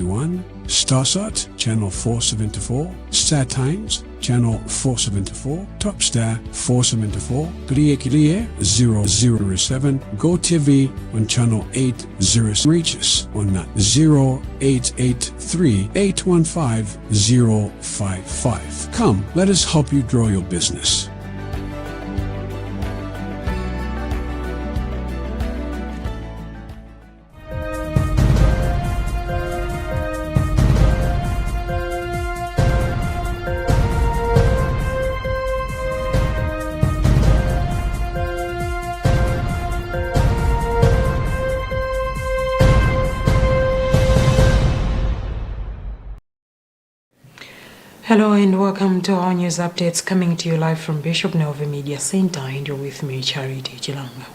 451, Starsat, Channel 474, Star Times, Channel 474, Topstar 474, Kriye 007, GoTV on Channel 80. Reach us on 0883 815 055. Come, let us help you grow your business. Hello and welcome to our news updates coming to you live from Bishop Nova Media Center, and you're with me, Charity Chilanga.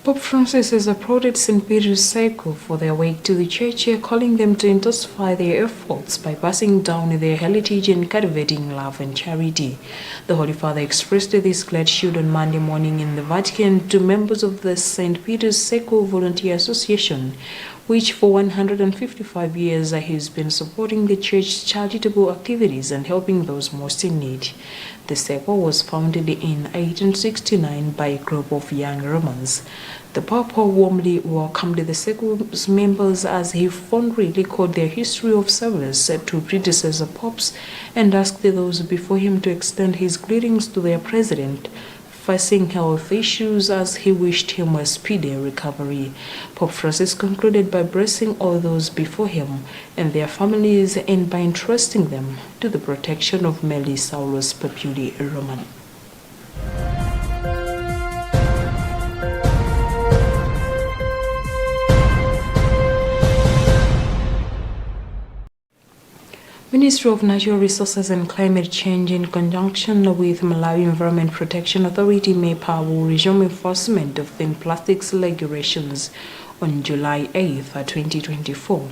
Pope Francis has applauded St. Peter's Circle for their work to the church, calling them to intensify their efforts by passing down their heritage and cultivating love and charity. The Holy Father expressed this gratitude on Monday morning in the Vatican to members of the St. Peter's Circle Volunteer Association, which for 155 years has been supporting the church's charitable activities and helping those most in need. The circle was founded in 1869 by a group of young Romans. The Pope warmly welcomed the circle's members as he fondly recalled their history of service to predecessor popes and asked those before him to extend his greetings to their president, facing health issues, as he wished him a speedy recovery. Pope Francis concluded by blessing all those before him and their families and by entrusting them to the protection of Meli Saulus Papuli Roman. Ministry of Natural Resources and Climate Change, in conjunction with Malawi Environment Protection Authority, MEPA, will resume enforcement of thin plastics regulations on July 8, 2024.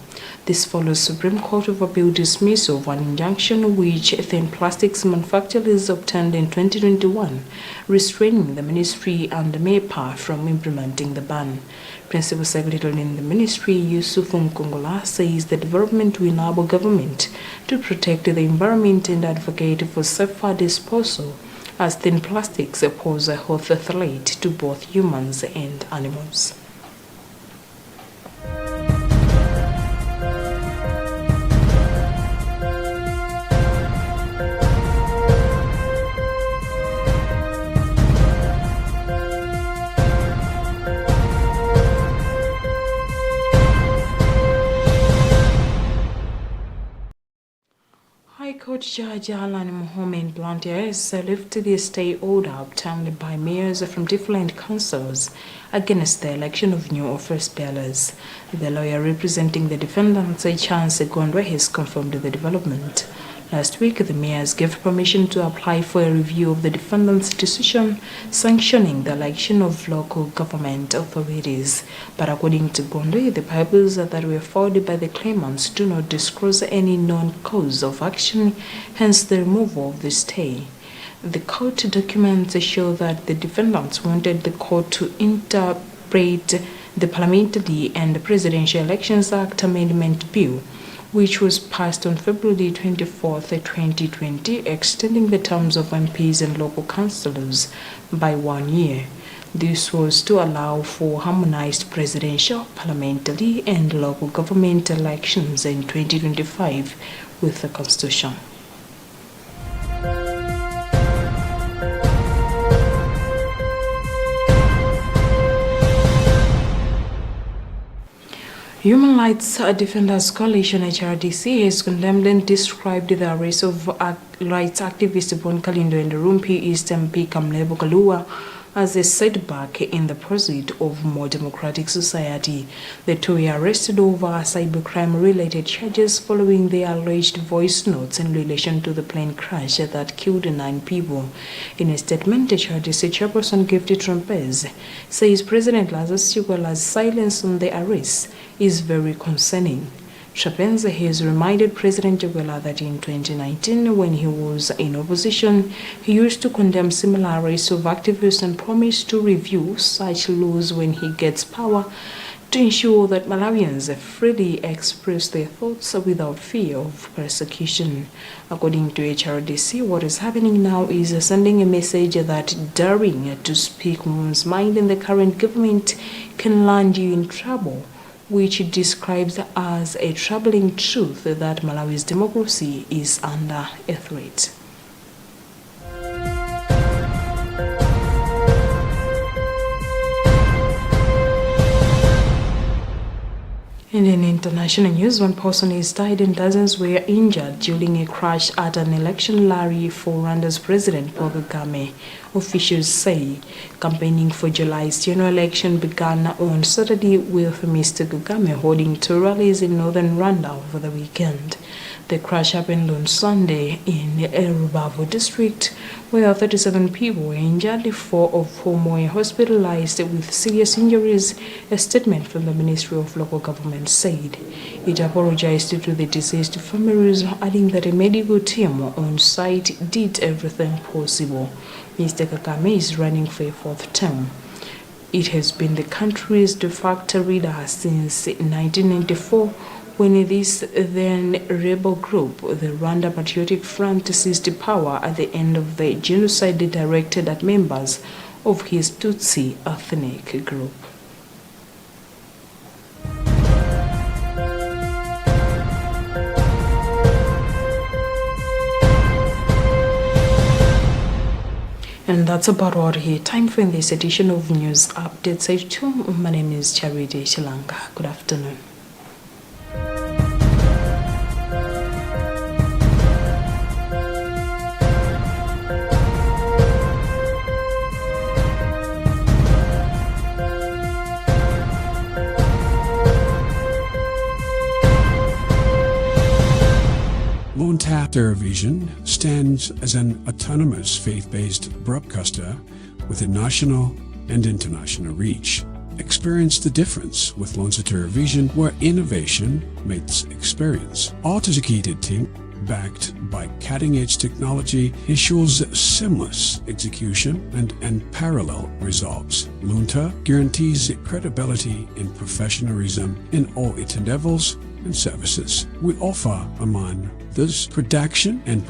This follows Supreme Court of Appeal dismissal of an injunction which thin plastics manufacturers obtained in 2021, restraining the ministry and the MEPA from implementing the ban. Principal Secretary in the ministry, Yusuf Mkongola, says the development will enable government to protect the environment and advocate for safer disposal, as thin plastics pose a health threat to both humans and animals. High Court Judge Alan Mohammed Luntha has lifted the stay order obtained by mayors from different councils against the election of new office bearers. The lawyer representing the defendants, Chance Gondwe, has confirmed the development. Last week, the mayors gave permission to apply for a review of the defendant's decision sanctioning the election of local government authorities. But according to Gondwe, the papers that were filed by the claimants do not disclose any known cause of action, hence the removal of the stay. The court documents show that the defendants wanted the court to interpret the Parliamentary and Presidential Elections Act Amendment Bill, which was passed on February 24, 2020, extending the terms of MPs and local councillors by 1 year. This was to allow for harmonized presidential, parliamentary, and local government elections in 2025 with the Constitution. Human Rights Defenders Coalition HRDC has condemned and described the arrest of rights activist Bon Kalindo and Rumpi East MP Kamlebo Kalua as a setback in the pursuit of more democratic society. The two were arrested over cybercrime-related charges following their alleged voice notes in relation to the plane crash that killed 9 people. In a statement, HRDC chairperson Gifty Trumpez says President Lazarus Chikwala's silence on the arrest is very concerning. Shapenza has reminded President Jagwela that in 2019, when he was in opposition, he used to condemn similar arrests of activists and promised to review such laws when he gets power to ensure that Malawians freely express their thoughts without fear of persecution. According to HRDC, what is happening now is sending a message that daring to speak one's mind in the current government can land you in trouble, which it describes as a troubling truth that Malawi's democracy is under a threat. And in international news, one person is died and dozens were injured during a crash at an election rally for Rwanda's President Paul Kagame. Officials say campaigning for July's general election began on Saturday with Mr. Kagame holding two rallies in northern Rwanda over the weekend. The crash happened on Sunday in Rubavu district, where 37 people were injured, 4 of whom were hospitalized with serious injuries, a statement from the Ministry of Local Government said. It apologized to the deceased families, adding that a medical team on site did everything possible. Mr. Kagame is running for a 4th term. It has been the country's de facto leader since 1994, when this then rebel group, the Rwanda Patriotic Front, seized power at the end of the genocide directed at members of his Tutsi ethnic group. And that's about all here. Time for this edition of News Updates. My name is Charity Shilanga. Good afternoon. Luntha Television stands as an autonomous faith-based broadcaster with a national and international reach. Experience the difference with Luntha Television, where innovation meets experience. Our dedicated team, backed by cutting-edge technology, ensures seamless execution and unparalleled results. Luntha guarantees credibility and professionalism in all its endeavors and services. We offer, among this, production and